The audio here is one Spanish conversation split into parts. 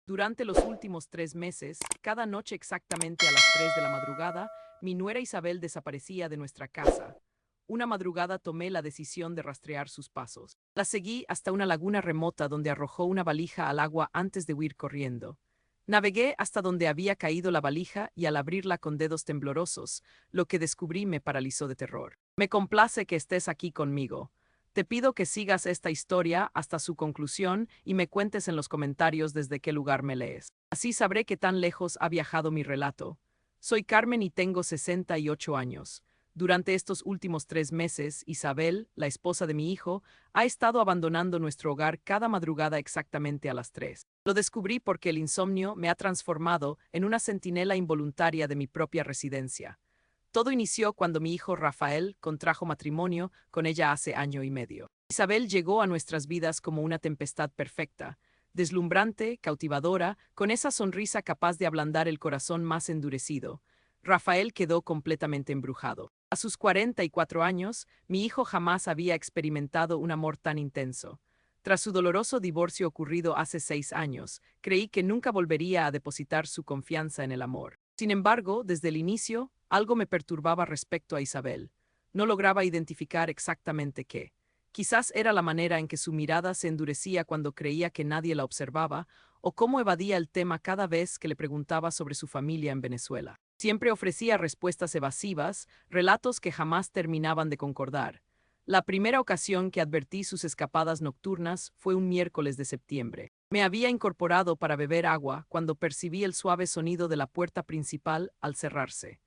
Durante los últimos 3 meses, cada noche exactamente a las 3 de la madrugada, mi nuera Isabel desaparecía de nuestra casa. Una madrugada tomé la decisión de rastrear sus pasos. La seguí hasta una laguna remota donde arrojó una valija al agua antes de huir corriendo. Navegué hasta donde había caído la valija y al abrirla con dedos temblorosos, lo que descubrí me paralizó de terror. Me complace que estés aquí conmigo. Te pido que sigas esta historia hasta su conclusión y me cuentes en los comentarios desde qué lugar me lees. Así sabré qué tan lejos ha viajado mi relato. Soy Carmen y tengo 68 años. Durante estos últimos 3 meses, Isabel, la esposa de mi hijo, ha estado abandonando nuestro hogar cada madrugada exactamente a las 3. Lo descubrí porque el insomnio me ha transformado en una centinela involuntaria de mi propia residencia. Todo inició cuando mi hijo Rafael contrajo matrimonio con ella hace año y medio. Isabel llegó a nuestras vidas como una tempestad perfecta, deslumbrante, cautivadora, con esa sonrisa capaz de ablandar el corazón más endurecido. Rafael quedó completamente embrujado. A sus 44 años, mi hijo jamás había experimentado un amor tan intenso. Tras su doloroso divorcio ocurrido hace 6 años, creí que nunca volvería a depositar su confianza en el amor. Sin embargo, desde el inicio, algo me perturbaba respecto a Isabel. No lograba identificar exactamente qué. Quizás era la manera en que su mirada se endurecía cuando creía que nadie la observaba, o cómo evadía el tema cada vez que le preguntaba sobre su familia en Venezuela. Siempre ofrecía respuestas evasivas, relatos que jamás terminaban de concordar. La primera ocasión que advertí sus escapadas nocturnas fue un miércoles de septiembre. Me había incorporado para beber agua cuando percibí el suave sonido de la puerta principal al cerrarse.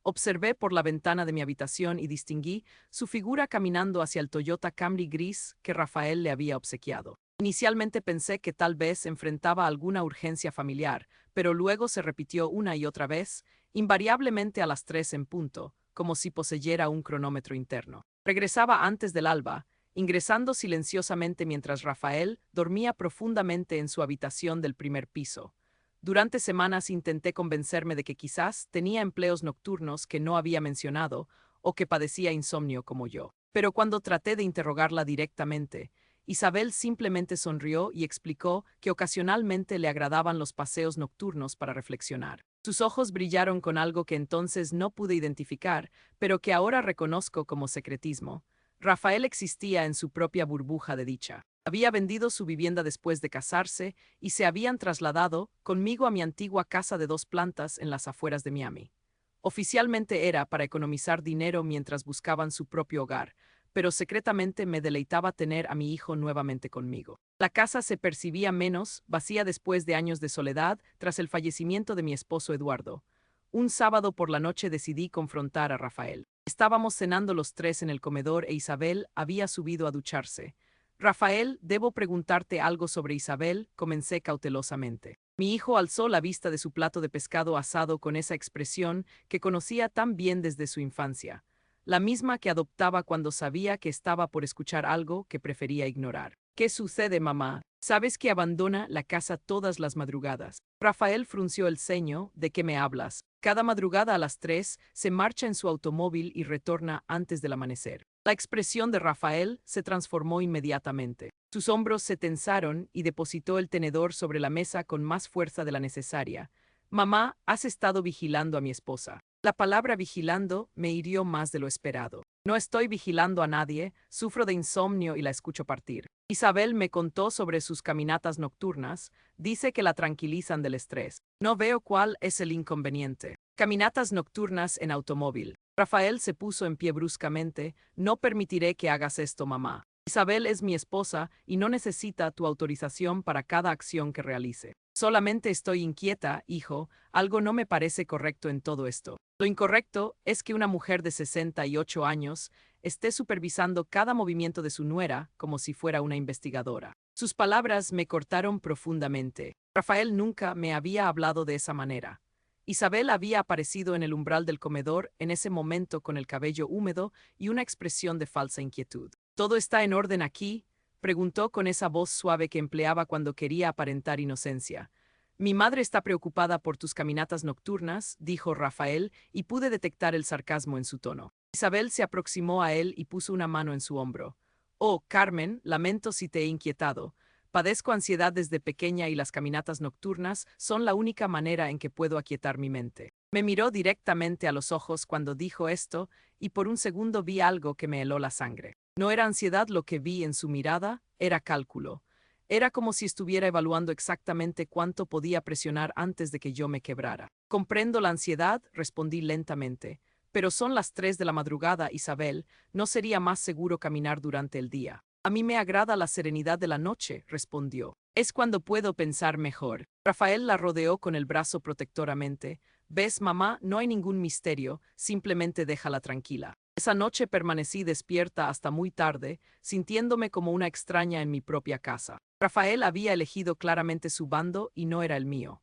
Observé por la ventana de mi habitación y distinguí su figura caminando hacia el Toyota Camry gris que Rafael le había obsequiado. Inicialmente pensé que tal vez enfrentaba alguna urgencia familiar, pero luego se repitió una y otra vez, invariablemente a las 3 en punto, como si poseyera un cronómetro interno. Regresaba antes del alba, ingresando silenciosamente mientras Rafael dormía profundamente en su habitación del primer piso. Durante semanas intenté convencerme de que quizás tenía empleos nocturnos que no había mencionado o que padecía insomnio como yo. Pero cuando traté de interrogarla directamente, Isabel simplemente sonrió y explicó que ocasionalmente le agradaban los paseos nocturnos para reflexionar. Sus ojos brillaron con algo que entonces no pude identificar, pero que ahora reconozco como secretismo. Rafael existía en su propia burbuja de dicha. Había vendido su vivienda después de casarse y se habían trasladado conmigo a mi antigua casa de 2 plantas en las afueras de Miami. Oficialmente era para economizar dinero mientras buscaban su propio hogar, pero secretamente me deleitaba tener a mi hijo nuevamente conmigo. La casa se percibía menos vacía después de años de soledad tras el fallecimiento de mi esposo Eduardo. Un sábado por la noche decidí confrontar a Rafael. Estábamos cenando los tres en el comedor e Isabel había subido a ducharse. Rafael, debo preguntarte algo sobre Isabel, comencé cautelosamente. Mi hijo alzó la vista de su plato de pescado asado con esa expresión que conocía tan bien desde su infancia, la misma que adoptaba cuando sabía que estaba por escuchar algo que prefería ignorar. ¿Qué sucede, mamá? Sabes que abandona la casa todas las madrugadas. Rafael frunció el ceño. ¿De qué me hablas? Cada madrugada a las 3 se marcha en su automóvil y retorna antes del amanecer. La expresión de Rafael se transformó inmediatamente. Sus hombros se tensaron y depositó el tenedor sobre la mesa con más fuerza de la necesaria. Mamá, has estado vigilando a mi esposa. La palabra vigilando me hirió más de lo esperado. No estoy vigilando a nadie, sufro de insomnio y la escucho partir. Isabel me contó sobre sus caminatas nocturnas, dice que la tranquilizan del estrés. No veo cuál es el inconveniente. Caminatas nocturnas en automóvil. Rafael se puso en pie bruscamente. No permitiré que hagas esto, mamá. Isabel es mi esposa y no necesita tu autorización para cada acción que realice. Solamente estoy inquieta, hijo, algo no me parece correcto en todo esto. Lo incorrecto es que una mujer de 68 años esté supervisando cada movimiento de su nuera como si fuera una investigadora. Sus palabras me cortaron profundamente. Rafael nunca me había hablado de esa manera. Isabel había aparecido en el umbral del comedor en ese momento con el cabello húmedo y una expresión de falsa inquietud. ¿Todo está en orden aquí?, preguntó con esa voz suave que empleaba cuando quería aparentar inocencia. Mi madre está preocupada por tus caminatas nocturnas, dijo Rafael, y pude detectar el sarcasmo en su tono. Isabel se aproximó a él y puso una mano en su hombro. Oh, Carmen, lamento si te he inquietado, Padezco ansiedad desde pequeña y las caminatas nocturnas son la única manera en que puedo aquietar mi mente. Me miró directamente a los ojos cuando dijo esto y por un segundo vi algo que me heló la sangre. No era ansiedad lo que vi en su mirada, era cálculo. Era como si estuviera evaluando exactamente cuánto podía presionar antes de que yo me quebrara. Comprendo la ansiedad, respondí lentamente. Pero son las 3 de la madrugada, Isabel, ¿no sería más seguro caminar durante el día? A mí me agrada la serenidad de la noche, respondió. Es cuando puedo pensar mejor. Rafael la rodeó con el brazo protectoramente. Ves, mamá, no hay ningún misterio, simplemente déjala tranquila. Esa noche permanecí despierta hasta muy tarde, sintiéndome como una extraña en mi propia casa. Rafael había elegido claramente su bando y no era el mío.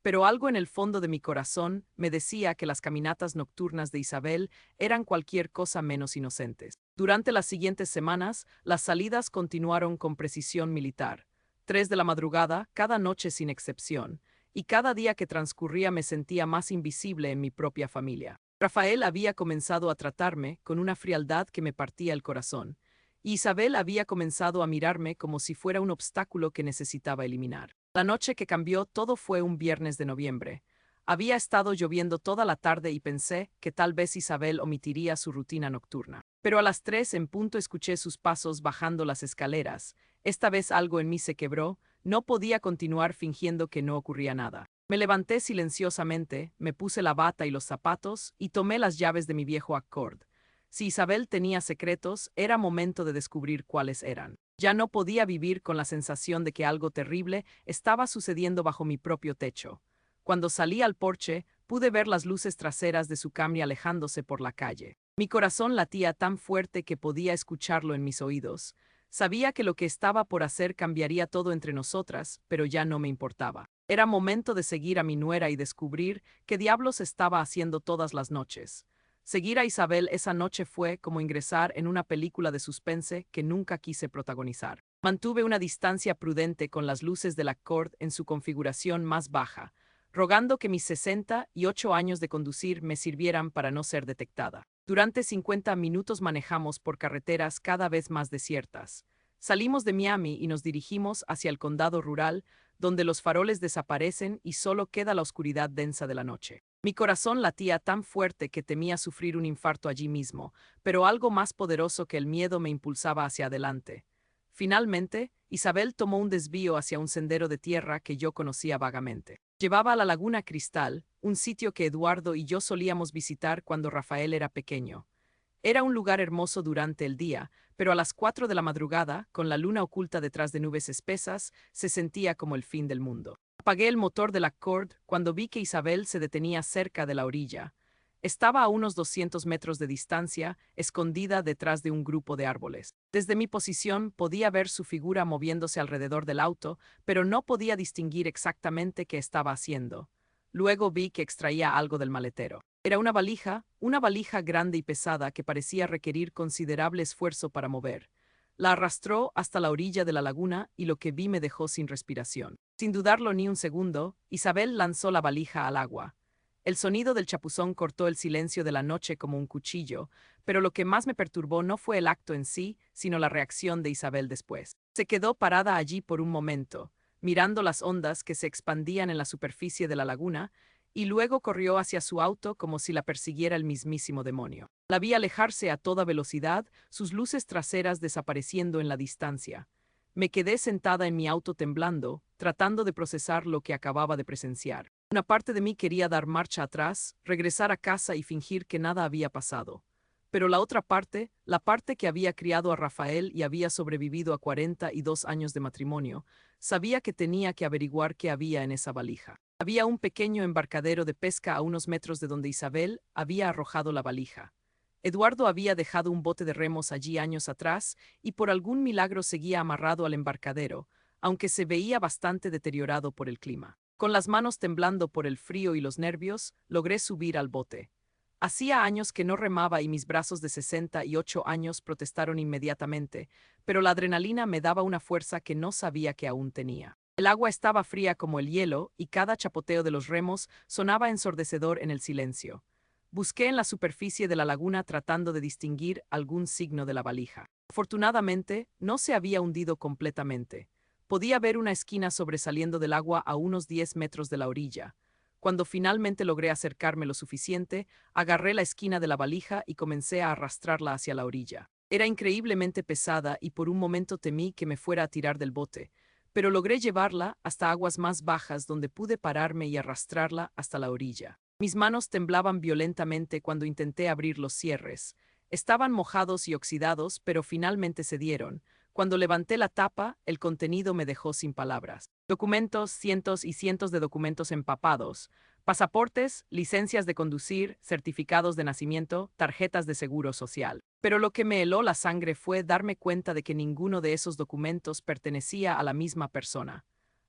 Pero algo en el fondo de mi corazón me decía que las caminatas nocturnas de Isabel eran cualquier cosa menos inocentes. Durante las siguientes semanas, las salidas continuaron con precisión militar. 3 de la madrugada, cada noche sin excepción, y cada día que transcurría me sentía más invisible en mi propia familia. Rafael había comenzado a tratarme con una frialdad que me partía el corazón, y Isabel había comenzado a mirarme como si fuera un obstáculo que necesitaba eliminar. La noche que cambió todo fue un viernes de noviembre. Había estado lloviendo toda la tarde y pensé que tal vez Isabel omitiría su rutina nocturna. Pero a las 3 en punto escuché sus pasos bajando las escaleras. Esta vez algo en mí se quebró, no podía continuar fingiendo que no ocurría nada. Me levanté silenciosamente, me puse la bata y los zapatos y tomé las llaves de mi viejo Accord. Si Isabel tenía secretos, era momento de descubrir cuáles eran. Ya no podía vivir con la sensación de que algo terrible estaba sucediendo bajo mi propio techo. Cuando salí al porche, pude ver las luces traseras de su Camry alejándose por la calle. Mi corazón latía tan fuerte que podía escucharlo en mis oídos. Sabía que lo que estaba por hacer cambiaría todo entre nosotras, pero ya no me importaba. Era momento de seguir a mi nuera y descubrir qué diablos estaba haciendo todas las noches. Seguir a Isabel esa noche fue como ingresar en una película de suspense que nunca quise protagonizar. Mantuve una distancia prudente con las luces del Accord en su configuración más baja, rogando que mis 68 años de conducir me sirvieran para no ser detectada. Durante 50 minutos manejamos por carreteras cada vez más desiertas. Salimos de Miami y nos dirigimos hacia el condado rural, donde los faroles desaparecen y solo queda la oscuridad densa de la noche. Mi corazón latía tan fuerte que temía sufrir un infarto allí mismo, pero algo más poderoso que el miedo me impulsaba hacia adelante. Finalmente, Isabel tomó un desvío hacia un sendero de tierra que yo conocía vagamente. Llevaba a la Laguna Cristal, un sitio que Eduardo y yo solíamos visitar cuando Rafael era pequeño. Era un lugar hermoso durante el día, pero a las 4 de la madrugada, con la luna oculta detrás de nubes espesas, se sentía como el fin del mundo. Apagué el motor del Accord cuando vi que Isabel se detenía cerca de la orilla. Estaba a unos 200 metros de distancia, escondida detrás de un grupo de árboles. Desde mi posición podía ver su figura moviéndose alrededor del auto, pero no podía distinguir exactamente qué estaba haciendo. Luego vi que extraía algo del maletero. Era una valija grande y pesada que parecía requerir considerable esfuerzo para mover. La arrastró hasta la orilla de la laguna y lo que vi me dejó sin respiración. Sin dudarlo ni un segundo, Isabel lanzó la valija al agua. El sonido del chapuzón cortó el silencio de la noche como un cuchillo, pero lo que más me perturbó no fue el acto en sí, sino la reacción de Isabel después. Se quedó parada allí por un momento, mirando las ondas que se expandían en la superficie de la laguna, y luego corrió hacia su auto como si la persiguiera el mismísimo demonio. La vi alejarse a toda velocidad, sus luces traseras desapareciendo en la distancia. Me quedé sentada en mi auto temblando, tratando de procesar lo que acababa de presenciar. Una parte de mí quería dar marcha atrás, regresar a casa y fingir que nada había pasado. Pero la otra parte, la parte que había criado a Rafael y había sobrevivido a 42 años de matrimonio, sabía que tenía que averiguar qué había en esa valija. Había un pequeño embarcadero de pesca a unos metros de donde Isabel había arrojado la valija. Eduardo había dejado un bote de remos allí años atrás y por algún milagro seguía amarrado al embarcadero, aunque se veía bastante deteriorado por el clima. Con las manos temblando por el frío y los nervios, logré subir al bote. Hacía años que no remaba y mis brazos de 68 años protestaron inmediatamente, pero la adrenalina me daba una fuerza que no sabía que aún tenía. El agua estaba fría como el hielo y cada chapoteo de los remos sonaba ensordecedor en el silencio. Busqué en la superficie de la laguna tratando de distinguir algún signo de la valija. Afortunadamente, no se había hundido completamente. Podía ver una esquina sobresaliendo del agua a unos 10 metros de la orilla. Cuando finalmente logré acercarme lo suficiente, agarré la esquina de la valija y comencé a arrastrarla hacia la orilla. Era increíblemente pesada y por un momento temí que me fuera a tirar del bote, pero logré llevarla hasta aguas más bajas donde pude pararme y arrastrarla hasta la orilla. Mis manos temblaban violentamente cuando intenté abrir los cierres. Estaban mojados y oxidados, pero finalmente cedieron. Cuando levanté la tapa, el contenido me dejó sin palabras. Documentos, cientos y cientos de documentos empapados. Pasaportes, licencias de conducir, certificados de nacimiento, tarjetas de seguro social. Pero lo que me heló la sangre fue darme cuenta de que ninguno de esos documentos pertenecía a la misma persona.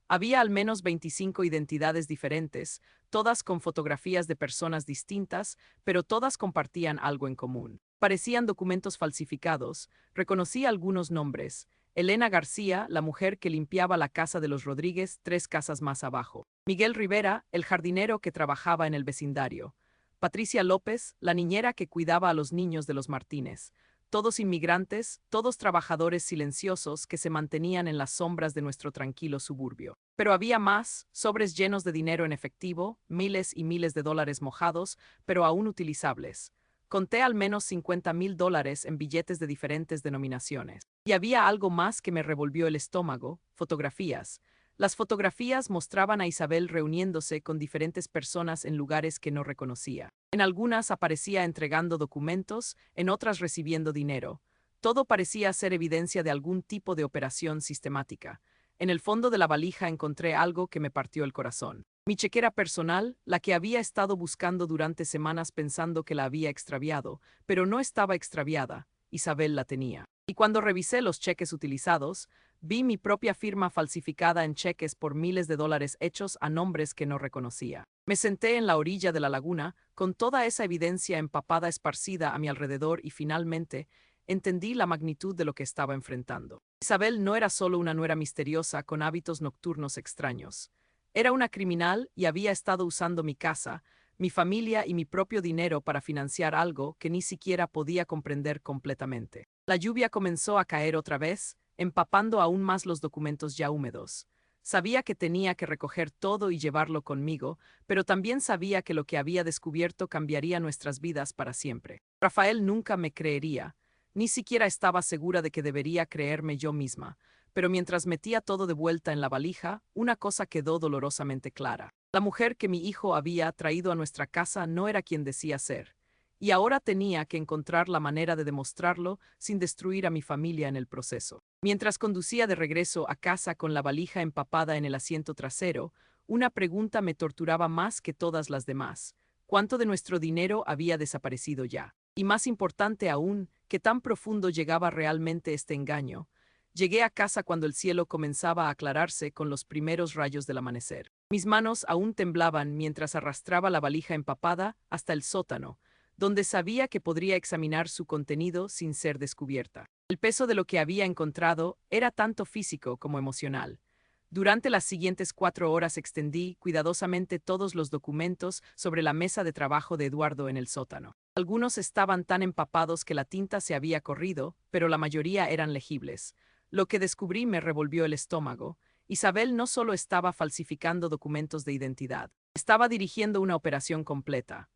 Había al menos 25 identidades diferentes, todas con fotografías de personas distintas, pero todas compartían algo en común. Parecían documentos falsificados. Reconocí algunos nombres. Elena García, la mujer que limpiaba la casa de los Rodríguez 3 casas más abajo. Miguel Rivera, el jardinero que trabajaba en el vecindario. Patricia López, la niñera que cuidaba a los niños de los Martínez. Todos inmigrantes, todos trabajadores silenciosos que se mantenían en las sombras de nuestro tranquilo suburbio. Pero había más, sobres llenos de dinero en efectivo, miles y miles de dólares mojados, pero aún utilizables. Conté al menos $50,000 en billetes de diferentes denominaciones. Y había algo más que me revolvió el estómago: fotografías. Las fotografías mostraban a Isabel reuniéndose con diferentes personas en lugares que no reconocía. En algunas aparecía entregando documentos, en otras recibiendo dinero. Todo parecía ser evidencia de algún tipo de operación sistemática. En el fondo de la valija encontré algo que me partió el corazón. Mi chequera personal, la que había estado buscando durante semanas pensando que la había extraviado, pero no estaba extraviada. Isabel la tenía. Y cuando revisé los cheques utilizados, vi mi propia firma falsificada en cheques por miles de dólares hechos a nombres que no reconocía. Me senté en la orilla de la laguna, con toda esa evidencia empapada esparcida a mi alrededor y finalmente entendí la magnitud de lo que estaba enfrentando. Isabel no era solo una nuera misteriosa con hábitos nocturnos extraños. Era una criminal y había estado usando mi casa, mi familia y mi propio dinero para financiar algo que ni siquiera podía comprender completamente. La lluvia comenzó a caer otra vez, empapando aún más los documentos ya húmedos. Sabía que tenía que recoger todo y llevarlo conmigo, pero también sabía que lo que había descubierto cambiaría nuestras vidas para siempre. Rafael nunca me creería, ni siquiera estaba segura de que debería creerme yo misma, pero mientras metía todo de vuelta en la valija, una cosa quedó dolorosamente clara. La mujer que mi hijo había traído a nuestra casa no era quien decía ser, y ahora tenía que encontrar la manera de demostrarlo sin destruir a mi familia en el proceso. Mientras conducía de regreso a casa con la valija empapada en el asiento trasero, una pregunta me torturaba más que todas las demás: ¿cuánto de nuestro dinero había desaparecido ya? Y más importante aún, ¿qué tan profundo llegaba realmente este engaño? Llegué a casa cuando el cielo comenzaba a aclararse con los primeros rayos del amanecer. Mis manos aún temblaban mientras arrastraba la valija empapada hasta el sótano, donde sabía que podría examinar su contenido sin ser descubierta. El peso de lo que había encontrado era tanto físico como emocional. Durante las siguientes 4 horas extendí cuidadosamente todos los documentos sobre la mesa de trabajo de Eduardo en el sótano. Algunos estaban tan empapados que la tinta se había corrido, pero la mayoría eran legibles. Lo que descubrí me revolvió el estómago. Isabel no solo estaba falsificando documentos de identidad, estaba dirigiendo una operación completa.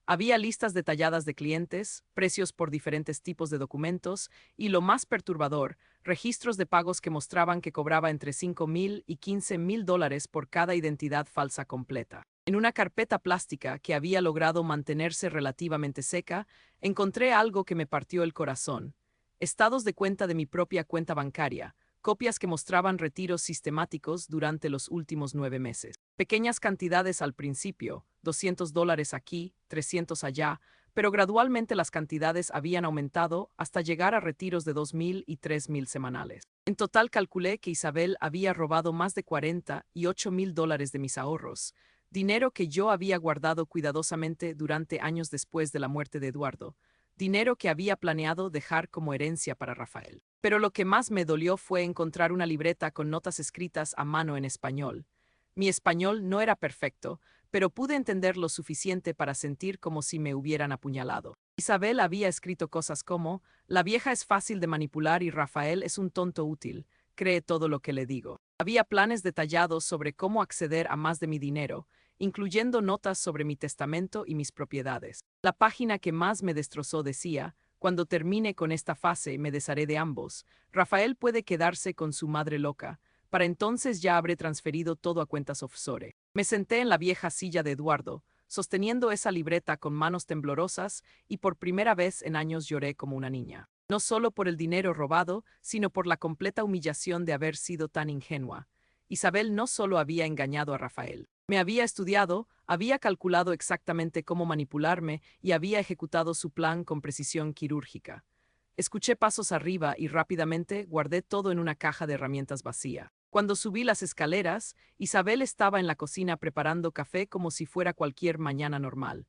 Había listas detalladas de clientes, precios por diferentes tipos de documentos y, lo más perturbador, registros de pagos que mostraban que cobraba entre $5,000 y $15,000 por cada identidad falsa completa. En una carpeta plástica que había logrado mantenerse relativamente seca, encontré algo que me partió el corazón: estados de cuenta de mi propia cuenta bancaria, copias que mostraban retiros sistemáticos durante los últimos 9 meses. Pequeñas cantidades al principio, $200 aquí, 300 allá, pero gradualmente las cantidades habían aumentado hasta llegar a retiros de 2,000 y 3,000 semanales. En total calculé que Isabel había robado más de $48,000 de mis ahorros, dinero que yo había guardado cuidadosamente durante años después de la muerte de Eduardo, dinero que había planeado dejar como herencia para Rafael. Pero lo que más me dolió fue encontrar una libreta con notas escritas a mano en español. Mi español no era perfecto, pero pude entender lo suficiente para sentir como si me hubieran apuñalado. Isabel había escrito cosas como: la vieja es fácil de manipular y Rafael es un tonto útil. cree todo lo que le digo. Había planes detallados sobre cómo acceder a más de mi dinero, incluyendo notas sobre mi testamento y mis propiedades. La página que más me destrozó decía: cuando termine con esta fase me desharé de ambos. Rafael puede quedarse con su madre loca. Para entonces ya habré transferido todo a cuentas offshore. Me senté en la vieja silla de Eduardo, sosteniendo esa libreta con manos temblorosas, y por primera vez en años lloré como una niña. No solo por el dinero robado, sino por la completa humillación de haber sido tan ingenua. Isabel no solo había engañado a Rafael. Me había estudiado, había calculado exactamente cómo manipularme y había ejecutado su plan con precisión quirúrgica. Escuché pasos arriba y rápidamente guardé todo en una caja de herramientas vacía. Cuando subí las escaleras, Isabel estaba en la cocina preparando café como si fuera cualquier mañana normal.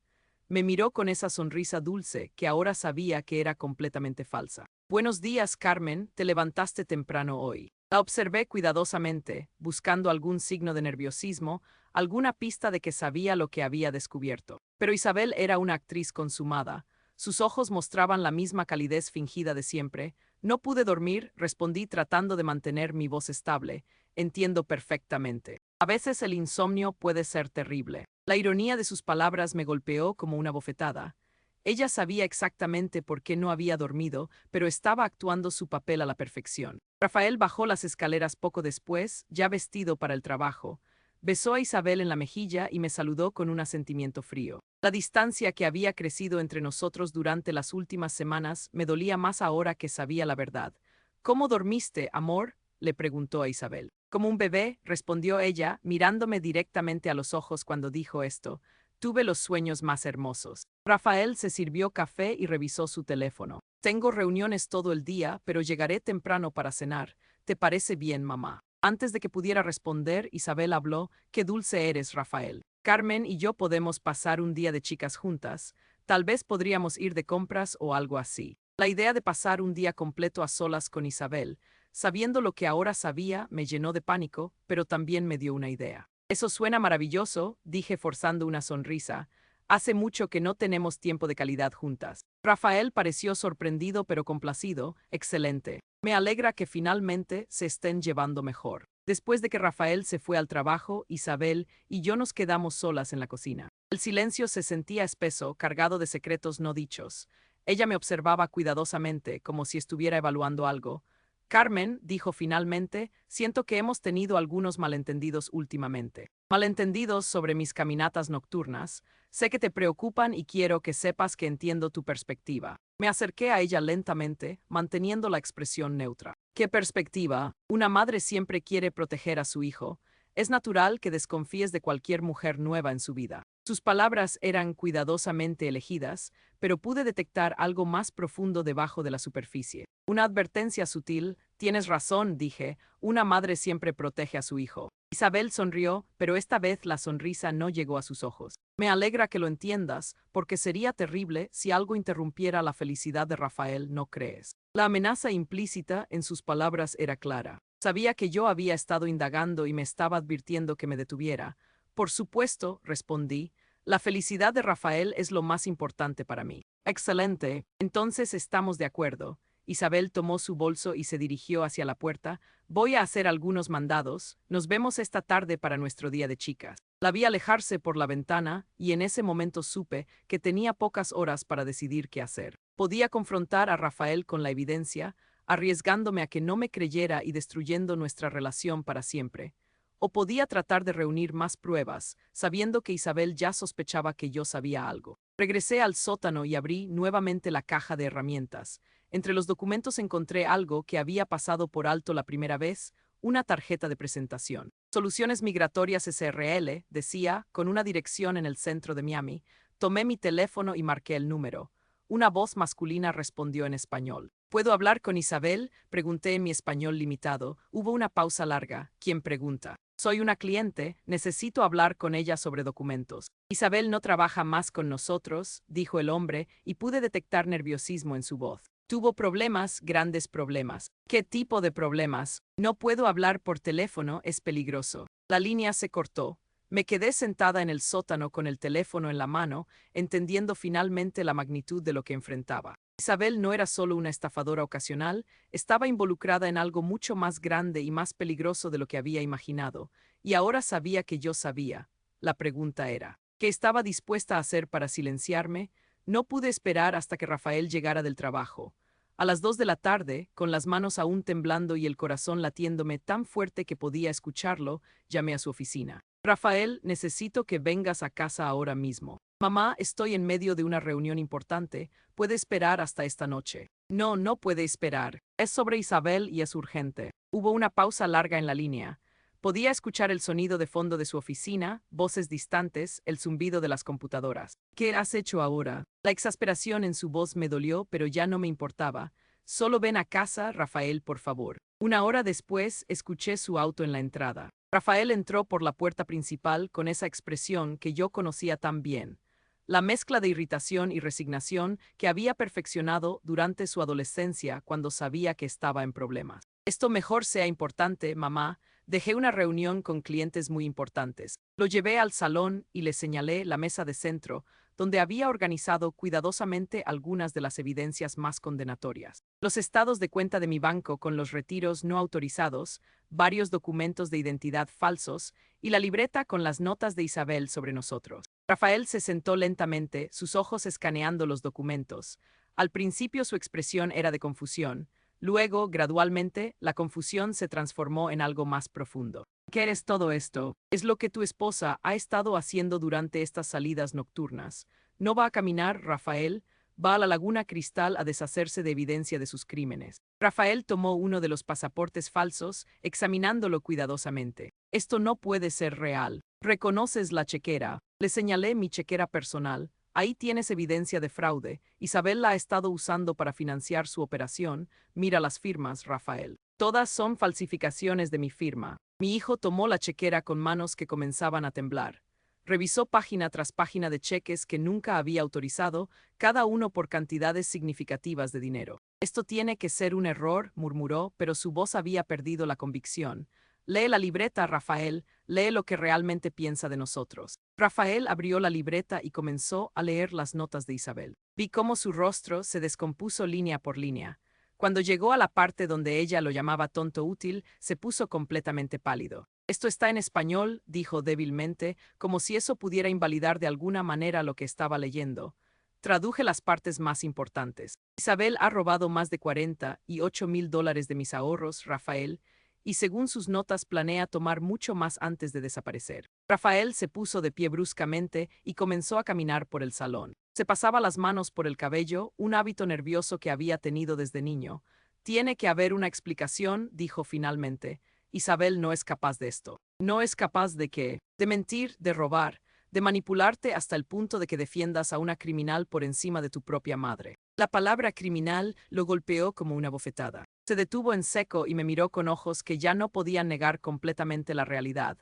Me miró con esa sonrisa dulce que ahora sabía que era completamente falsa. Buenos días, Carmen, te levantaste temprano hoy. La observé cuidadosamente, buscando algún signo de nerviosismo, alguna pista de que sabía lo que había descubierto. Pero Isabel era una actriz consumada. Sus ojos mostraban la misma calidez fingida de siempre. No pude dormir, respondí tratando de mantener mi voz estable. Entiendo perfectamente. A veces el insomnio puede ser terrible. La ironía de sus palabras me golpeó como una bofetada. Ella sabía exactamente por qué no había dormido, pero estaba actuando su papel a la perfección. Rafael bajó las escaleras poco después, ya vestido para el trabajo. Besó a Isabel en la mejilla y me saludó con un asentimiento frío. La distancia que había crecido entre nosotros durante las últimas semanas me dolía más ahora que sabía la verdad. ¿Cómo dormiste, amor?, le preguntó a Isabel. Como un bebé, respondió ella, mirándome directamente a los ojos cuando dijo esto. Tuve los sueños más hermosos. Rafael se sirvió café y revisó su teléfono. Tengo reuniones todo el día, pero llegaré temprano para cenar. ¿Te parece bien, mamá? Antes de que pudiera responder, Isabel habló. Qué dulce eres, Rafael. Carmen y yo podemos pasar un día de chicas juntas. Tal vez podríamos ir de compras o algo así. La idea de pasar un día completo a solas con Isabel, sabiendo lo que ahora sabía, me llenó de pánico, pero también me dio una idea. Eso suena maravilloso, dije forzando una sonrisa. Hace mucho que no tenemos tiempo de calidad juntas. Rafael pareció sorprendido pero complacido. Excelente. Me alegra que finalmente se estén llevando mejor. Después de que Rafael se fue al trabajo, Isabel y yo nos quedamos solas en la cocina. El silencio se sentía espeso, cargado de secretos no dichos. Ella me observaba cuidadosamente, como si estuviera evaluando algo. Carmen, dijo finalmente, siento que hemos tenido algunos malentendidos últimamente. Malentendidos sobre mis caminatas nocturnas. Sé que te preocupan y quiero que sepas que entiendo tu perspectiva. Me acerqué a ella lentamente, manteniendo la expresión neutra. ¿Qué perspectiva? Una madre siempre quiere proteger a su hijo. Es natural que desconfíes de cualquier mujer nueva en su vida. Sus palabras eran cuidadosamente elegidas, pero pude detectar algo más profundo debajo de la superficie. Una advertencia sutil. Tienes razón, dije, una madre siempre protege a su hijo. Isabel sonrió, pero esta vez la sonrisa no llegó a sus ojos. Me alegra que lo entiendas, porque sería terrible si algo interrumpiera la felicidad de Rafael, ¿no crees? La amenaza implícita en sus palabras era clara. Sabía que yo había estado indagando y me estaba advirtiendo que me detuviera. Por supuesto, respondí, la felicidad de Rafael es lo más importante para mí. Excelente, entonces estamos de acuerdo. Isabel tomó su bolso y se dirigió hacia la puerta. Voy a hacer algunos mandados. Nos vemos esta tarde para nuestro día de chicas. La vi alejarse por la ventana y en ese momento supe que tenía pocas horas para decidir qué hacer. Podía confrontar a Rafael con la evidencia, arriesgándome a que no me creyera y destruyendo nuestra relación para siempre. O podía tratar de reunir más pruebas, sabiendo que Isabel ya sospechaba que yo sabía algo. Regresé al sótano y abrí nuevamente la caja de herramientas. Entre los documentos encontré algo que había pasado por alto la primera vez, una tarjeta de presentación. Soluciones Migratorias SRL, decía, con una dirección en el centro de Miami. Tomé mi teléfono y marqué el número. Una voz masculina respondió en español. ¿Puedo hablar con Isabel?, pregunté en mi español limitado. Hubo una pausa larga. ¿Quién pregunta? Soy una cliente, necesito hablar con ella sobre documentos. Isabel no trabaja más con nosotros, dijo el hombre, y pude detectar nerviosismo en su voz. Tuvo problemas, grandes problemas. ¿Qué tipo de problemas? No puedo hablar por teléfono, es peligroso. La línea se cortó. Me quedé sentada en el sótano con el teléfono en la mano, entendiendo finalmente la magnitud de lo que enfrentaba. Isabel no era solo una estafadora ocasional, estaba involucrada en algo mucho más grande y más peligroso de lo que había imaginado, y ahora sabía que yo sabía. La pregunta era, ¿qué estaba dispuesta a hacer para silenciarme? No pude esperar hasta que Rafael llegara del trabajo. A las 2 de la tarde, con las manos aún temblando y el corazón latiéndome tan fuerte que podía escucharlo, llamé a su oficina. Rafael, necesito que vengas a casa ahora mismo. Mamá, estoy en medio de una reunión importante. Puede esperar hasta esta noche. No, no puede esperar. Es sobre Isabel y es urgente. Hubo una pausa larga en la línea. Podía escuchar el sonido de fondo de su oficina, voces distantes, el zumbido de las computadoras. ¿Qué has hecho ahora? La exasperación en su voz me dolió, pero ya no me importaba. Solo ven a casa, Rafael, por favor. Una hora después, escuché su auto en la entrada. Rafael entró por la puerta principal con esa expresión que yo conocía tan bien. La mezcla de irritación y resignación que había perfeccionado durante su adolescencia cuando sabía que estaba en problemas. Esto mejor sea importante, mamá. Dejé una reunión con clientes muy importantes. Lo llevé al salón y le señalé la mesa de centro, donde había organizado cuidadosamente algunas de las evidencias más condenatorias. Los estados de cuenta de mi banco con los retiros no autorizados, varios documentos de identidad falsos y la libreta con las notas de Isabel sobre nosotros. Rafael se sentó lentamente, sus ojos escaneando los documentos. Al principio su expresión era de confusión. Luego, gradualmente, la confusión se transformó en algo más profundo. ¿Qué es todo esto? Es lo que tu esposa ha estado haciendo durante estas salidas nocturnas. No va a caminar, Rafael. Va a la Laguna Cristal a deshacerse de evidencia de sus crímenes. Rafael tomó uno de los pasaportes falsos, examinándolo cuidadosamente. Esto no puede ser real. ¿Reconoces la chequera? Le señalé mi chequera personal. Ahí tienes evidencia de fraude. Isabel la ha estado usando para financiar su operación. Mira las firmas, Rafael. Todas son falsificaciones de mi firma. Mi hijo tomó la chequera con manos que comenzaban a temblar. Revisó página tras página de cheques que nunca había autorizado, cada uno por cantidades significativas de dinero. Esto tiene que ser un error, murmuró, pero su voz había perdido la convicción. Lee la libreta, Rafael, lee lo que realmente piensa de nosotros. Rafael abrió la libreta y comenzó a leer las notas de Isabel. Vi cómo su rostro se descompuso línea por línea. Cuando llegó a la parte donde ella lo llamaba tonto útil, se puso completamente pálido. Esto está en español, dijo débilmente, como si eso pudiera invalidar de alguna manera lo que estaba leyendo. Traduje las partes más importantes. Isabel ha robado más de 48 mil dólares de mis ahorros, Rafael, y según sus notas planea tomar mucho más antes de desaparecer. Rafael se puso de pie bruscamente y comenzó a caminar por el salón. Se pasaba las manos por el cabello, un hábito nervioso que había tenido desde niño. Tiene que haber una explicación, dijo finalmente. Isabel no es capaz de esto. No es capaz de qué, de mentir, de robar, de manipularte hasta el punto de que defiendas a una criminal por encima de tu propia madre. La palabra criminal lo golpeó como una bofetada. Se detuvo en seco y me miró con ojos que ya no podían negar completamente la realidad.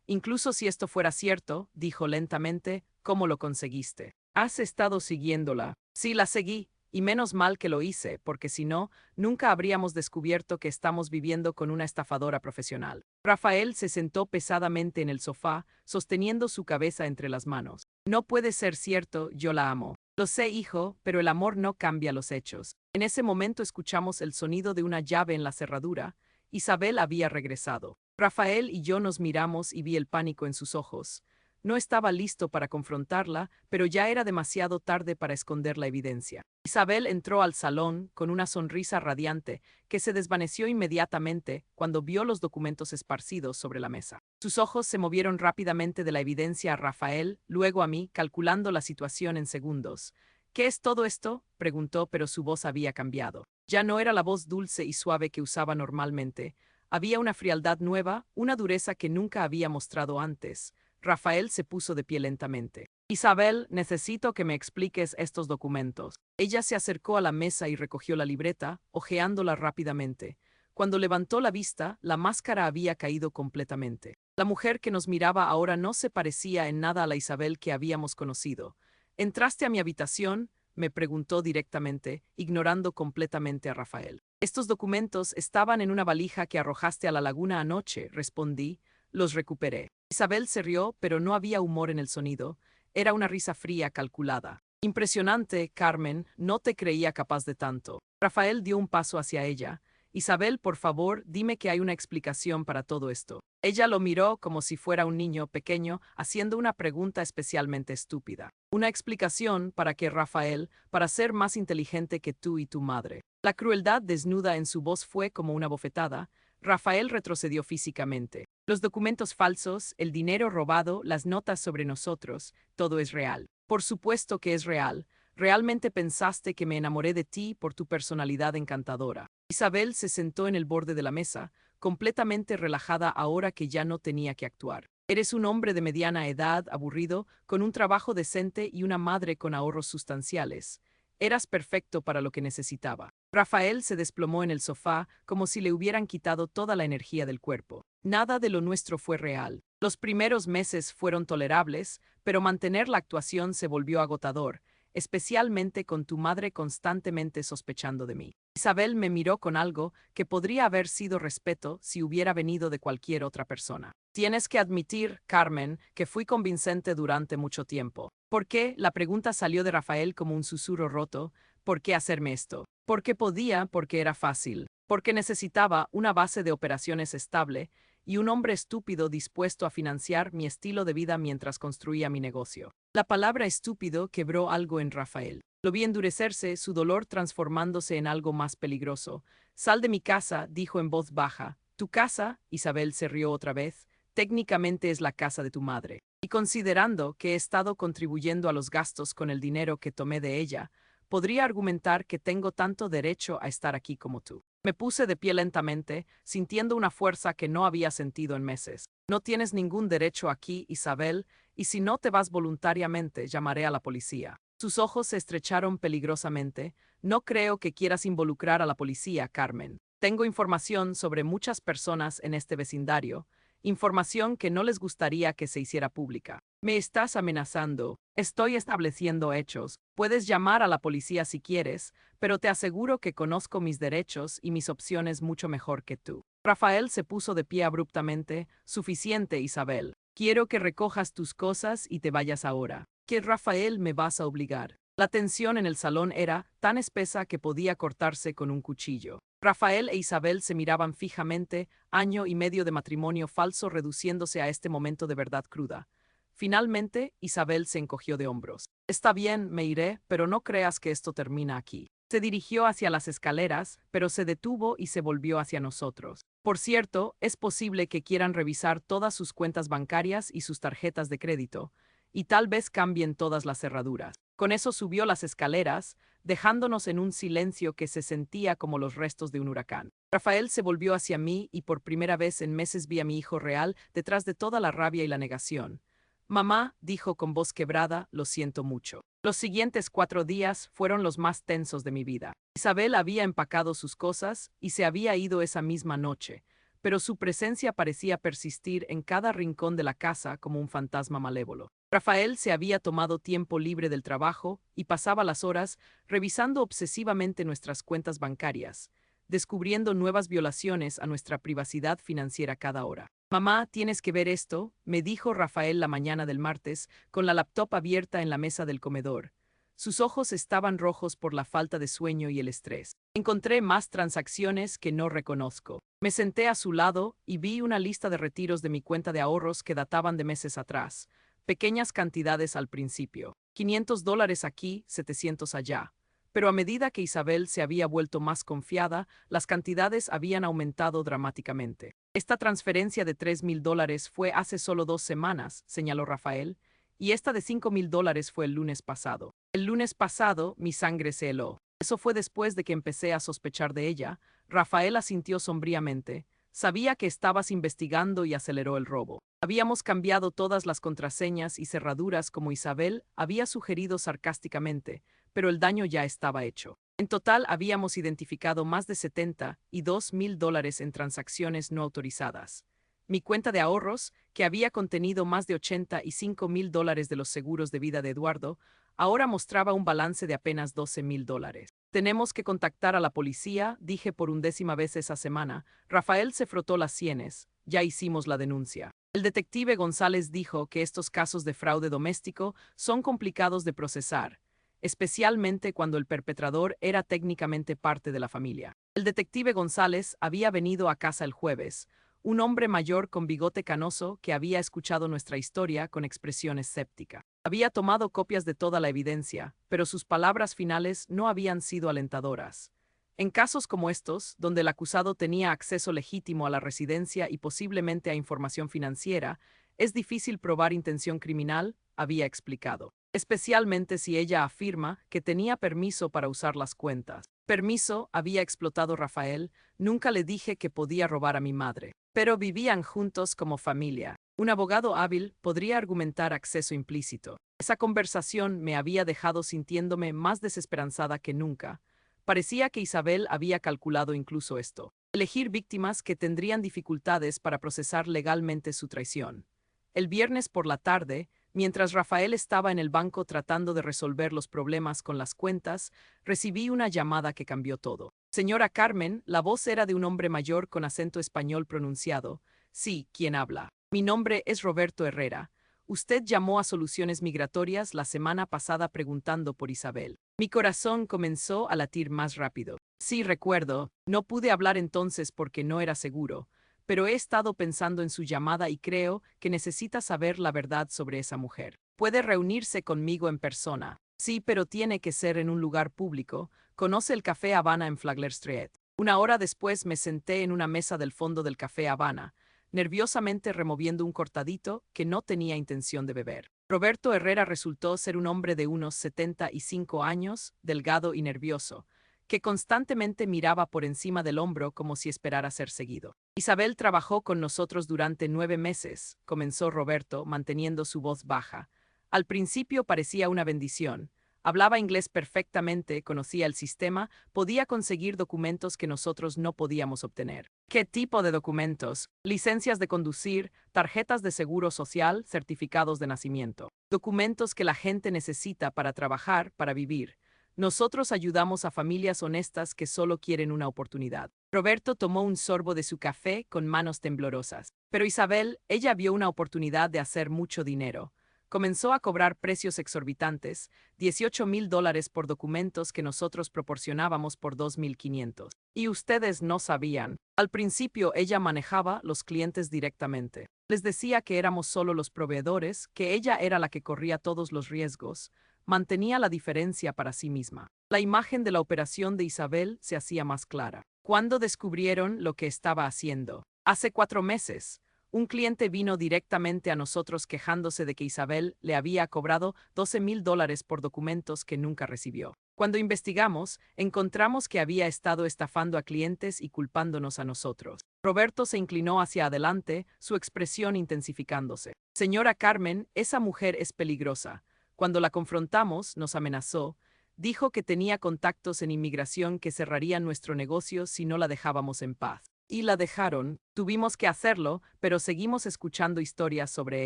Incluso si esto fuera cierto, dijo lentamente, ¿cómo lo conseguiste? ¿Has estado siguiéndola? Sí, la seguí. Y menos mal que lo hice, porque si no, nunca habríamos descubierto que estamos viviendo con una estafadora profesional. Rafael se sentó pesadamente en el sofá, sosteniendo su cabeza entre las manos. No puede ser cierto, yo la amo. Lo sé, hijo, pero el amor no cambia los hechos. En ese momento escuchamos el sonido de una llave en la cerradura. Isabel había regresado. Rafael y yo nos miramos y vi el pánico en sus ojos. No estaba listo para confrontarla, pero ya era demasiado tarde para esconder la evidencia. Isabel entró al salón con una sonrisa radiante que se desvaneció inmediatamente cuando vio los documentos esparcidos sobre la mesa. Sus ojos se movieron rápidamente de la evidencia a Rafael, luego a mí, calculando la situación en segundos. ¿Qué es todo esto?, preguntó, pero su voz había cambiado. Ya no era la voz dulce y suave que usaba normalmente. Había una frialdad nueva, una dureza que nunca había mostrado antes. Rafael se puso de pie lentamente. Isabel, necesito que me expliques estos documentos. Ella se acercó a la mesa y recogió la libreta, hojeándola rápidamente. Cuando levantó la vista, la máscara había caído completamente. La mujer que nos miraba ahora no se parecía en nada a la Isabel que habíamos conocido. ¿Entraste a mi habitación?, me preguntó directamente, ignorando completamente a Rafael. Estos documentos estaban en una valija que arrojaste a la laguna anoche, respondí. Los recuperé. Isabel se rió, pero no había humor en el sonido. Era una risa fría, calculada. Impresionante, Carmen, no te creía capaz de tanto. Rafael dio un paso hacia ella. Isabel, por favor, dime que hay una explicación para todo esto. Ella lo miró como si fuera un niño pequeño, haciendo una pregunta especialmente estúpida. Una explicación para que Rafael, para ser más inteligente que tú y tu madre. La crueldad desnuda en su voz fue como una bofetada. Rafael retrocedió físicamente. Los documentos falsos, el dinero robado, las notas sobre nosotros, todo es real. Por supuesto que es real. Realmente pensaste que me enamoré de ti por tu personalidad encantadora. Isabel se sentó en el borde de la mesa, completamente relajada ahora que ya no tenía que actuar. Eres un hombre de mediana edad, aburrido, con un trabajo decente y una madre con ahorros sustanciales. Eras perfecto para lo que necesitaba. Rafael se desplomó en el sofá como si le hubieran quitado toda la energía del cuerpo. Nada de lo nuestro fue real. Los primeros meses fueron tolerables, pero mantener la actuación se volvió agotador, especialmente con tu madre constantemente sospechando de mí. Isabel me miró con algo que podría haber sido respeto si hubiera venido de cualquier otra persona. Tienes que admitir, Carmen, que fui convincente durante mucho tiempo. ¿Por qué? La pregunta salió de Rafael como un susurro roto. ¿Por qué hacerme esto? Porque podía, porque era fácil. Porque necesitaba una base de operaciones estable y un hombre estúpido dispuesto a financiar mi estilo de vida mientras construía mi negocio. La palabra estúpido quebró algo en Rafael. Lo vi endurecerse, su dolor transformándose en algo más peligroso. Sal de mi casa, dijo en voz baja. ¿Tu casa? Isabel se rió otra vez. Técnicamente es la casa de tu madre. Y considerando que he estado contribuyendo a los gastos con el dinero que tomé de ella, podría argumentar que tengo tanto derecho a estar aquí como tú. Me puse de pie lentamente, sintiendo una fuerza que no había sentido en meses. No tienes ningún derecho aquí, Isabel, y si no te vas voluntariamente, llamaré a la policía. Sus ojos se estrecharon peligrosamente. No creo que quieras involucrar a la policía, Carmen. Tengo información sobre muchas personas en este vecindario, información que no les gustaría que se hiciera pública. Me estás amenazando. Estoy estableciendo hechos. Puedes llamar a la policía si quieres, pero te aseguro que conozco mis derechos y mis opciones mucho mejor que tú. Rafael se puso de pie abruptamente. Suficiente, Isabel. Quiero que recojas tus cosas y te vayas ahora. ¿Qué, Rafael, me vas a obligar? La tensión en el salón era tan espesa que podía cortarse con un cuchillo. Rafael e Isabel se miraban fijamente, año y medio de matrimonio falso reduciéndose a este momento de verdad cruda. Finalmente, Isabel se encogió de hombros. Está bien, me iré, pero no creas que esto termina aquí. Se dirigió hacia las escaleras, pero se detuvo y se volvió hacia nosotros. Por cierto, es posible que quieran revisar todas sus cuentas bancarias y sus tarjetas de crédito, y tal vez cambien todas las cerraduras. Con eso subió las escaleras, dejándonos en un silencio que se sentía como los restos de un huracán. Rafael se volvió hacia mí y por primera vez en meses vi a mi hijo real detrás de toda la rabia y la negación. Mamá, dijo con voz quebrada, lo siento mucho. Los siguientes 4 días fueron los más tensos de mi vida. Isabel había empacado sus cosas y se había ido esa misma noche, pero su presencia parecía persistir en cada rincón de la casa como un fantasma malévolo. Rafael se había tomado tiempo libre del trabajo y pasaba las horas revisando obsesivamente nuestras cuentas bancarias, descubriendo nuevas violaciones a nuestra privacidad financiera cada hora. Mamá, tienes que ver esto, me dijo Rafael la mañana del martes, con la laptop abierta en la mesa del comedor. Sus ojos estaban rojos por la falta de sueño y el estrés. Encontré más transacciones que no reconozco. Me senté a su lado y vi una lista de retiros de mi cuenta de ahorros que databan de meses atrás. Pequeñas cantidades al principio. $500 aquí, 700 allá. Pero a medida que Isabel se había vuelto más confiada, las cantidades habían aumentado dramáticamente. Esta transferencia de $3,000 fue hace solo 2 semanas, señaló Rafael, y esta de $5,000 fue el lunes pasado. El lunes pasado, mi sangre se heló. Eso fue después de que empecé a sospechar de ella. Rafael asintió sombríamente. Sabía que estabas investigando y aceleró el robo. Habíamos cambiado todas las contraseñas y cerraduras como Isabel había sugerido sarcásticamente, pero el daño ya estaba hecho. En total habíamos identificado más de $72,000 en transacciones no autorizadas. Mi cuenta de ahorros, que había contenido más de $85,000 de los seguros de vida de Eduardo, ahora mostraba un balance de apenas $12,000. Tenemos que contactar a la policía, dije por 1ª vez esa semana. Rafael se frotó las sienes. Ya hicimos la denuncia. El detective González dijo que estos casos de fraude doméstico son complicados de procesar. especialmente cuando el perpetrador era técnicamente parte de la familia. El detective González había venido a casa el jueves, un hombre mayor con bigote canoso que había escuchado nuestra historia con expresión escéptica. Había tomado copias de toda la evidencia, pero sus palabras finales no habían sido alentadoras. En casos como estos, donde el acusado tenía acceso legítimo a la residencia y posiblemente a información financiera, es difícil probar intención criminal, había explicado. Especialmente si ella afirma que tenía permiso para usar las cuentas. Permiso, había explotado Rafael, nunca le dije que podía robar a mi madre. Pero vivían juntos como familia. Un abogado hábil podría argumentar acceso implícito. Esa conversación me había dejado sintiéndome más desesperanzada que nunca. Parecía que Isabel había calculado incluso esto. Elegir víctimas que tendrían dificultades para procesar legalmente su traición. El viernes por la tarde, mientras Rafael estaba en el banco tratando de resolver los problemas con las cuentas, recibí una llamada que cambió todo. Señora Carmen, la voz era de un hombre mayor con acento español pronunciado. Sí, ¿quién habla? Mi nombre es Roberto Herrera. Usted llamó a Soluciones Migratorias la semana pasada preguntando por Isabel. Mi corazón comenzó a latir más rápido. Sí, recuerdo. No pude hablar entonces porque no era seguro, pero he estado pensando en su llamada y creo que necesita saber la verdad sobre esa mujer. Puede reunirse conmigo en persona. Sí, pero tiene que ser en un lugar público. Conoce el Café Habana en Flagler Street. Una hora después me senté en una mesa del fondo del Café Habana, nerviosamente removiendo un cortadito que no tenía intención de beber. Roberto Herrera resultó ser un hombre de unos 75 años, delgado y nervioso, que constantemente miraba por encima del hombro como si esperara ser seguido. Isabel trabajó con nosotros durante 9 meses, comenzó Roberto, manteniendo su voz baja. Al principio parecía una bendición. Hablaba inglés perfectamente, conocía el sistema, podía conseguir documentos que nosotros no podíamos obtener. ¿Qué tipo de documentos? Licencias de conducir, tarjetas de seguro social, certificados de nacimiento. Documentos que la gente necesita para trabajar, para vivir. Nosotros ayudamos a familias honestas que solo quieren una oportunidad. Roberto tomó un sorbo de su café con manos temblorosas. Pero Isabel, ella vio una oportunidad de hacer mucho dinero. Comenzó a cobrar precios exorbitantes, $18,000 por documentos que nosotros proporcionábamos por 2,500. Y ustedes no sabían. Al principio ella manejaba los clientes directamente. Les decía que éramos solo los proveedores, que ella era la que corría todos los riesgos. Mantenía la diferencia para sí misma. La imagen de la operación de Isabel se hacía más clara. ¿Cuándo descubrieron lo que estaba haciendo? Hace 4 meses. Un cliente vino directamente a nosotros quejándose de que Isabel le había cobrado $12,000 por documentos que nunca recibió. Cuando investigamos, encontramos que había estado estafando a clientes y culpándonos a nosotros. Roberto se inclinó hacia adelante, su expresión intensificándose. Señora Carmen, esa mujer es peligrosa. Cuando la confrontamos, nos amenazó. Dijo que tenía contactos en inmigración que cerrarían nuestro negocio si no la dejábamos en paz. Y la dejaron. Tuvimos que hacerlo, pero seguimos escuchando historias sobre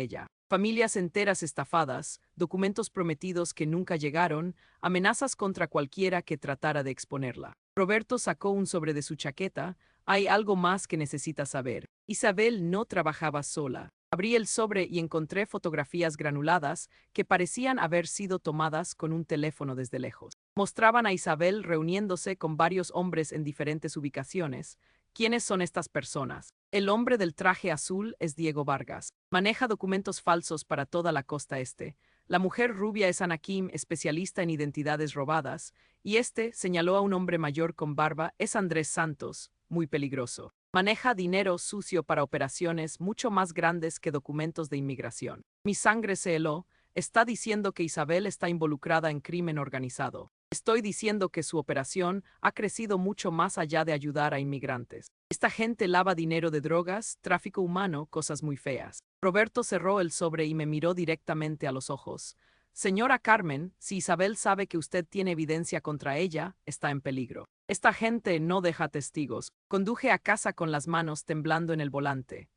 ella. Familias enteras estafadas, documentos prometidos que nunca llegaron, amenazas contra cualquiera que tratara de exponerla. Roberto sacó un sobre de su chaqueta. Hay algo más que necesita saber. Isabel no trabajaba sola. Abrí el sobre y encontré fotografías granuladas que parecían haber sido tomadas con un teléfono desde lejos. Mostraban a Isabel reuniéndose con varios hombres en diferentes ubicaciones. ¿Quiénes son estas personas? El hombre del traje azul es Diego Vargas. Maneja documentos falsos para toda la costa este. La mujer rubia es Ana Kim, especialista en identidades robadas. Y señaló a un hombre mayor con barba, es Andrés Santos, muy peligroso. Maneja dinero sucio para operaciones mucho más grandes que documentos de inmigración. Mi sangre se heló. Está diciendo que Isabel está involucrada en crimen organizado. Estoy diciendo que su operación ha crecido mucho más allá de ayudar a inmigrantes. Esta gente lava dinero de drogas, tráfico humano, cosas muy feas. Roberto cerró el sobre y me miró directamente a los ojos. Señora Carmen, si Isabel sabe que usted tiene evidencia contra ella, está en peligro. Esta gente no deja testigos. Conduje a casa con las manos temblando en el volante.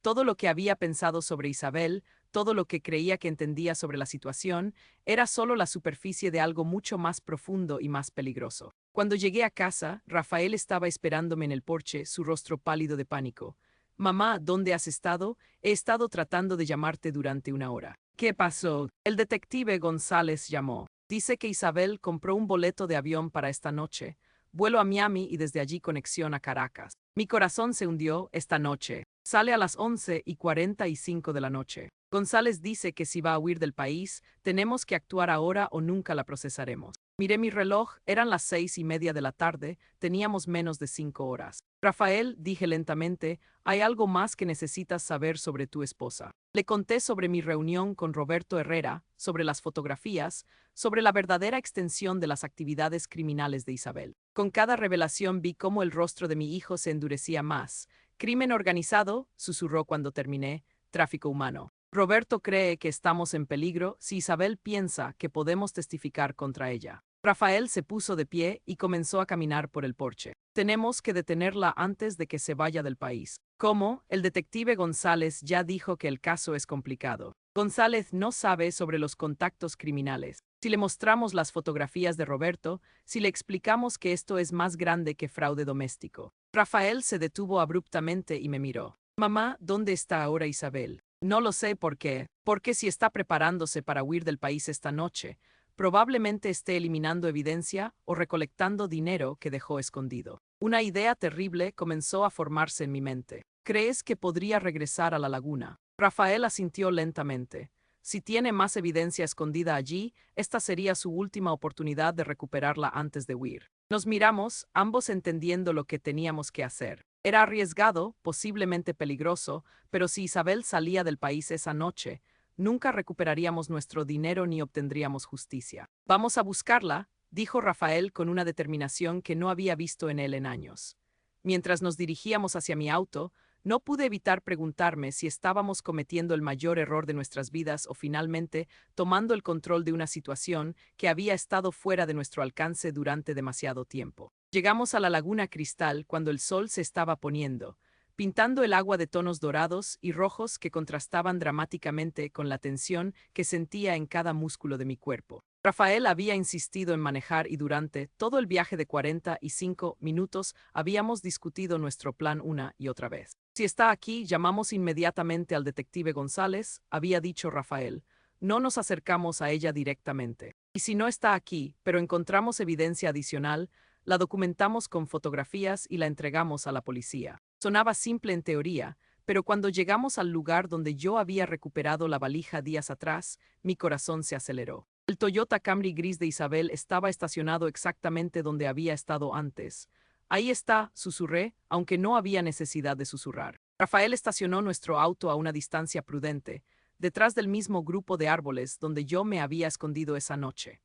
Todo lo que había pensado sobre Isabel, todo lo que creía que entendía sobre la situación, era solo la superficie de algo mucho más profundo y más peligroso. Cuando llegué a casa, Rafael estaba esperándome en el porche, su rostro pálido de pánico. Mamá, ¿dónde has estado? He estado tratando de llamarte durante 1 hora. ¿Qué pasó? El detective González llamó. Dice que Isabel compró un boleto de avión para esta noche, vuelo a Miami y desde allí conexión a Caracas. Mi corazón se hundió esta noche. Sale a las 11:45 de la noche. González dice que si va a huir del país, tenemos que actuar ahora o nunca la procesaremos. Miré mi reloj, eran las 6:30 de la tarde, teníamos menos de 5 horas. Rafael, dije lentamente, hay algo más que necesitas saber sobre tu esposa. Le conté sobre mi reunión con Roberto Herrera, sobre las fotografías, sobre la verdadera extensión de las actividades criminales de Isabel. Con cada revelación vi cómo el rostro de mi hijo se endurecía más. Crimen organizado, susurró cuando terminé, tráfico humano. Roberto cree que estamos en peligro si Isabel piensa que podemos testificar contra ella. Rafael se puso de pie y comenzó a caminar por el porche. Tenemos que detenerla antes de que se vaya del país. ¿Cómo? El detective González ya dijo que el caso es complicado. González no sabe sobre los contactos criminales. Si le mostramos las fotografías de Roberto, si le explicamos que esto es más grande que fraude doméstico. Rafael se detuvo abruptamente y me miró. Mamá, ¿dónde está ahora Isabel? No lo sé por qué. Porque si está preparándose para huir del país esta noche, probablemente esté eliminando evidencia o recolectando dinero que dejó escondido. Una idea terrible comenzó a formarse en mi mente. ¿Crees que podría regresar a la laguna? Rafael asintió lentamente. Si tiene más evidencia escondida allí, esta sería su última oportunidad de recuperarla antes de huir. Nos miramos, ambos entendiendo lo que teníamos que hacer. Era arriesgado, posiblemente peligroso, pero si Isabel salía del país esa noche, nunca recuperaríamos nuestro dinero ni obtendríamos justicia. Vamos a buscarla, dijo Rafael con una determinación que no había visto en él en años. Mientras nos dirigíamos hacia mi auto, no pude evitar preguntarme si estábamos cometiendo el mayor error de nuestras vidas o finalmente tomando el control de una situación que había estado fuera de nuestro alcance durante demasiado tiempo. Llegamos a la laguna Cristal cuando el sol se estaba poniendo, pintando el agua de tonos dorados y rojos que contrastaban dramáticamente con la tensión que sentía en cada músculo de mi cuerpo. Rafael había insistido en manejar y durante todo el viaje de 45 minutos habíamos discutido nuestro plan una y otra vez. Si está aquí, llamamos inmediatamente al detective González, había dicho Rafael. No nos acercamos a ella directamente. Y si no está aquí, pero encontramos evidencia adicional, la documentamos con fotografías y la entregamos a la policía. Sonaba simple en teoría, pero cuando llegamos al lugar donde yo había recuperado la valija días atrás, mi corazón se aceleró. El Toyota Camry gris de Isabel estaba estacionado exactamente donde había estado antes. Ahí está, susurré, aunque no había necesidad de susurrar. Rafael estacionó nuestro auto a una distancia prudente, detrás del mismo grupo de árboles donde yo me había escondido esa noche.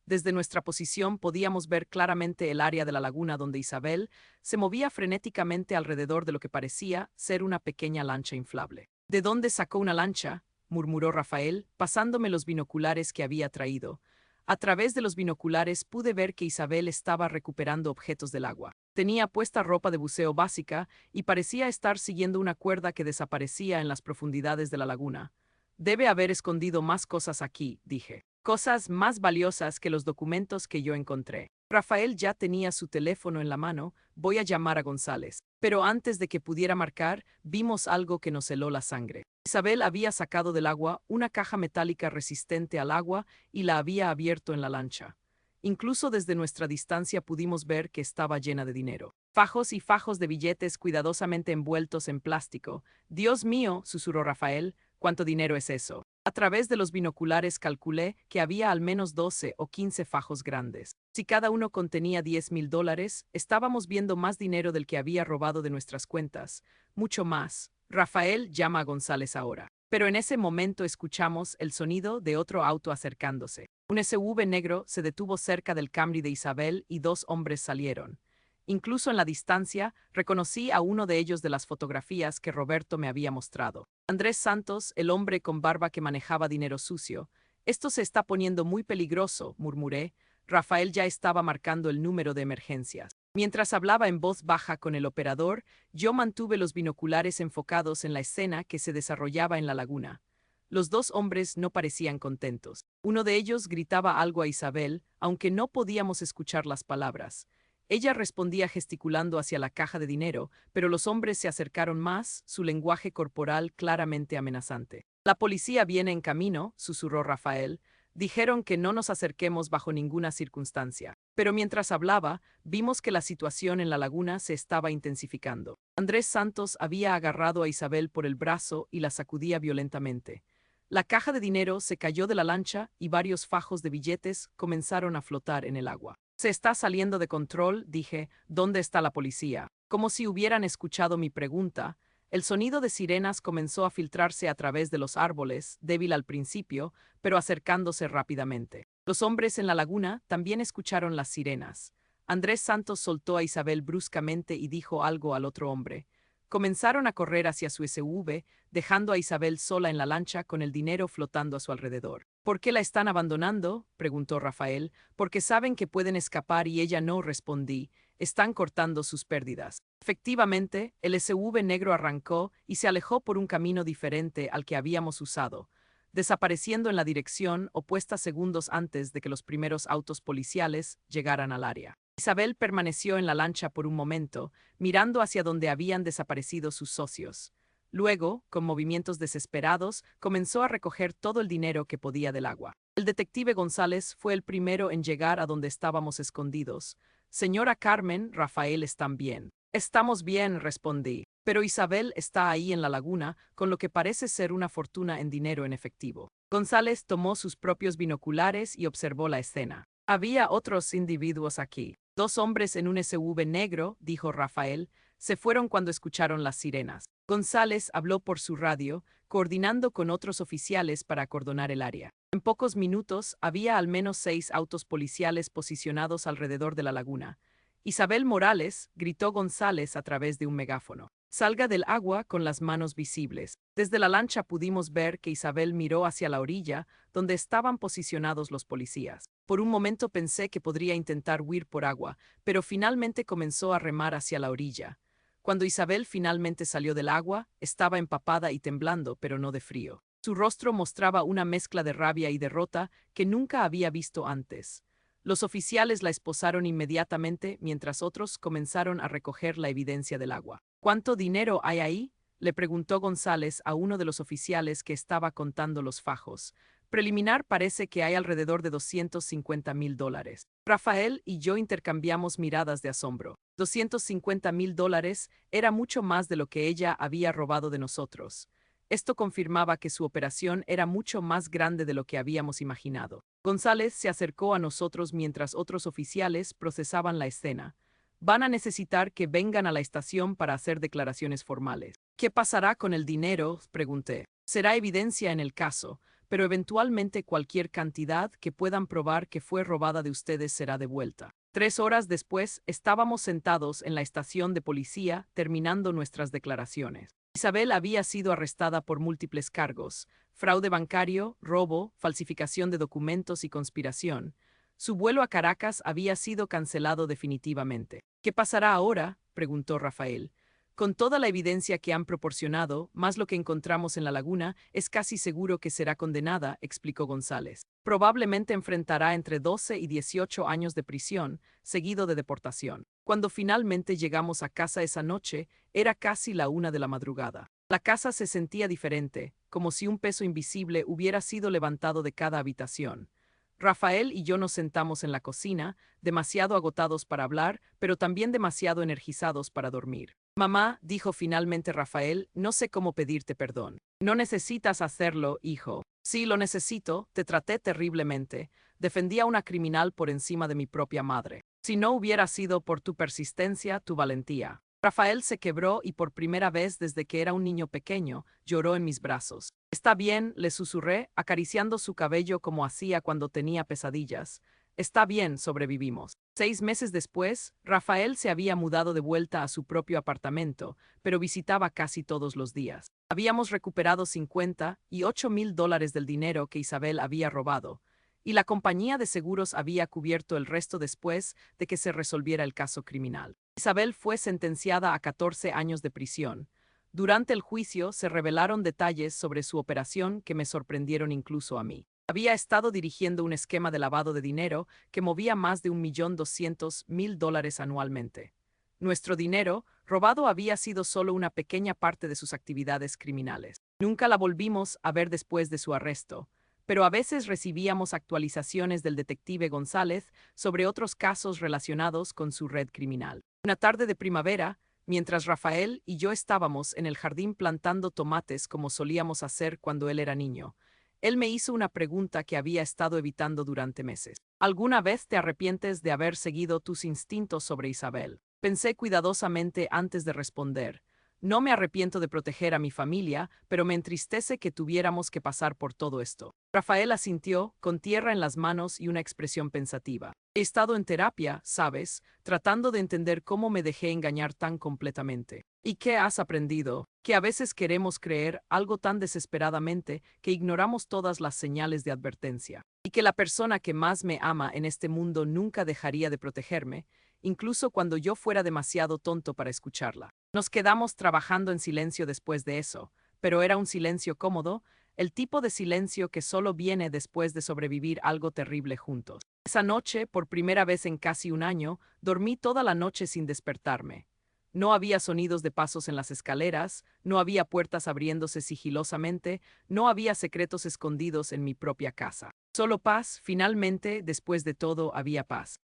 Desde nuestra posición podíamos ver claramente el área de la laguna donde Isabel se movía frenéticamente alrededor de lo que parecía ser una pequeña lancha inflable. ¿De dónde sacó una lancha?, murmuró Rafael, pasándome los binoculares que había traído. A través de los binoculares pude ver que Isabel estaba recuperando objetos del agua. Tenía puesta ropa de buceo básica y parecía estar siguiendo una cuerda que desaparecía en las profundidades de la laguna. Debe haber escondido más cosas aquí, dije. Cosas más valiosas que los documentos que yo encontré. Rafael ya tenía su teléfono en la mano, voy a llamar a González. Pero antes de que pudiera marcar, vimos algo que nos heló la sangre. Isabel había sacado del agua una caja metálica resistente al agua y la había abierto en la lancha. Incluso desde nuestra distancia pudimos ver que estaba llena de dinero. Fajos y fajos de billetes cuidadosamente envueltos en plástico. Dios mío, susurró Rafael, ¿cuánto dinero es eso? A través de los binoculares calculé que había al menos 12 o 15 fajos grandes. Si cada uno contenía $10,000, estábamos viendo más dinero del que había robado de nuestras cuentas. Mucho más. Rafael llama a González ahora. Pero en ese momento escuchamos el sonido de otro auto acercándose. Un SUV negro se detuvo cerca del Camry de Isabel y dos hombres salieron. Incluso en la distancia, reconocí a uno de ellos de las fotografías que Roberto me había mostrado. Andrés Santos, el hombre con barba que manejaba dinero sucio. Esto se está poniendo muy peligroso, murmuré. Rafael ya estaba marcando el número de emergencias. Mientras hablaba en voz baja con el operador, yo mantuve los binoculares enfocados en la escena que se desarrollaba en la laguna. Los dos hombres no parecían contentos. Uno de ellos gritaba algo a Isabel, aunque no podíamos escuchar las palabras. Ella respondía gesticulando hacia la caja de dinero, pero los hombres se acercaron más, su lenguaje corporal claramente amenazante. La policía viene en camino, susurró Rafael. Dijeron que no nos acerquemos bajo ninguna circunstancia. Pero mientras hablaba, vimos que la situación en la laguna se estaba intensificando. Andrés Santos había agarrado a Isabel por el brazo y la sacudía violentamente. La caja de dinero se cayó de la lancha y varios fajos de billetes comenzaron a flotar en el agua. Se está saliendo de control, dije. ¿Dónde está la policía? Como si hubieran escuchado mi pregunta, el sonido de sirenas comenzó a filtrarse a través de los árboles, débil al principio, pero acercándose rápidamente. Los hombres en la laguna también escucharon las sirenas. Andrés Santos soltó a Isabel bruscamente y dijo algo al otro hombre. Comenzaron a correr hacia su SUV, dejando a Isabel sola en la lancha con el dinero flotando a su alrededor. ¿Por qué la están abandonando?, preguntó Rafael. Porque saben que pueden escapar y ella no, respondí. Están cortando sus pérdidas. Efectivamente, el SUV negro arrancó y se alejó por un camino diferente al que habíamos usado, desapareciendo en la dirección opuesta segundos antes de que los primeros autos policiales llegaran al área. Isabel permaneció en la lancha por un momento, mirando hacia donde habían desaparecido sus socios. Luego, con movimientos desesperados, comenzó a recoger todo el dinero que podía del agua. El detective González fue el primero en llegar a donde estábamos escondidos. Señora Carmen, Rafael están bien. Estamos bien, respondí. Pero Isabel está ahí en la laguna, con lo que parece ser una fortuna en dinero en efectivo. González tomó sus propios binoculares y observó la escena. Había otros individuos aquí. 2 hombres en un SUV negro, dijo Rafael, se fueron cuando escucharon las sirenas. González habló por su radio, coordinando con otros oficiales para acordonar el área. En pocos minutos había al menos 6 autos policiales posicionados alrededor de la laguna. Isabel Morales, gritó González a través de un megáfono. Salga del agua con las manos visibles. Desde la lancha pudimos ver que Isabel miró hacia la orilla, donde estaban posicionados los policías. Por un momento pensé que podría intentar huir por agua, pero finalmente comenzó a remar hacia la orilla. Cuando Isabel finalmente salió del agua, estaba empapada y temblando, pero no de frío. Su rostro mostraba una mezcla de rabia y derrota que nunca había visto antes. Los oficiales la esposaron inmediatamente mientras otros comenzaron a recoger la evidencia del agua. ¿Cuánto dinero hay ahí?, le preguntó González a uno de los oficiales que estaba contando los fajos. Preliminar parece que hay alrededor de $250,000. Rafael y yo intercambiamos miradas de asombro. $250,000 era mucho más de lo que ella había robado de nosotros. Esto confirmaba que su operación era mucho más grande de lo que habíamos imaginado. González se acercó a nosotros mientras otros oficiales procesaban la escena. Van a necesitar que vengan a la estación para hacer declaraciones formales. ¿Qué pasará con el dinero?, pregunté. Será evidencia en el caso, pero eventualmente cualquier cantidad que puedan probar que fue robada de ustedes será devuelta. 3 horas después, estábamos sentados en la estación de policía terminando nuestras declaraciones. Isabel había sido arrestada por múltiples cargos: fraude bancario, robo, falsificación de documentos y conspiración. Su vuelo a Caracas había sido cancelado definitivamente. ¿Qué pasará ahora?, preguntó Rafael. Con toda la evidencia que han proporcionado, más lo que encontramos en la laguna, es casi seguro que será condenada, explicó González. Probablemente enfrentará entre 12 y 18 años de prisión, seguido de deportación. Cuando finalmente llegamos a casa esa noche, era casi la 1 de la madrugada. La casa se sentía diferente, como si un peso invisible hubiera sido levantado de cada habitación. Rafael y yo nos sentamos en la cocina, demasiado agotados para hablar, pero también demasiado energizados para dormir. Mamá, dijo finalmente Rafael, no sé cómo pedirte perdón. No necesitas hacerlo, hijo. Sí, lo necesito, te traté terriblemente. Defendí a una criminal por encima de mi propia madre. Si no hubiera sido por tu persistencia, tu valentía. Rafael se quebró y por primera vez desde que era un niño pequeño, lloró en mis brazos. Está bien, le susurré, acariciando su cabello como hacía cuando tenía pesadillas. Está bien, sobrevivimos. 6 meses después, Rafael se había mudado de vuelta a su propio apartamento, pero visitaba casi todos los días. Habíamos recuperado $58,000 del dinero que Isabel había robado, y la compañía de seguros había cubierto el resto después de que se resolviera el caso criminal. Isabel fue sentenciada a 14 años de prisión. Durante el juicio se revelaron detalles sobre su operación que me sorprendieron incluso a mí. Había estado dirigiendo un esquema de lavado de dinero que movía más de $1,200,000 anualmente. Nuestro dinero, robado, había sido solo una pequeña parte de sus actividades criminales. Nunca la volvimos a ver después de su arresto, pero a veces recibíamos actualizaciones del detective González sobre otros casos relacionados con su red criminal. Una tarde de primavera, mientras Rafael y yo estábamos en el jardín plantando tomates como solíamos hacer cuando él era niño, él me hizo una pregunta que había estado evitando durante meses. ¿Alguna vez te arrepientes de haber seguido tus instintos sobre Isabel? Pensé cuidadosamente antes de responder. No me arrepiento de proteger a mi familia, pero me entristece que tuviéramos que pasar por todo esto. Rafael asintió, con tierra en las manos y una expresión pensativa. He estado en terapia, sabes, tratando de entender cómo me dejé engañar tan completamente. ¿Y qué has aprendido? Que a veces queremos creer algo tan desesperadamente que ignoramos todas las señales de advertencia. Y que la persona que más me ama en este mundo nunca dejaría de protegerme, incluso cuando yo fuera demasiado tonto para escucharla. Nos quedamos trabajando en silencio después de eso, pero era un silencio cómodo, el tipo de silencio que solo viene después de sobrevivir algo terrible juntos. Esa noche, por primera vez en casi un año, dormí toda la noche sin despertarme. No había sonidos de pasos en las escaleras, no había puertas abriéndose sigilosamente, no había secretos escondidos en mi propia casa. Solo paz, finalmente, después de todo, había paz.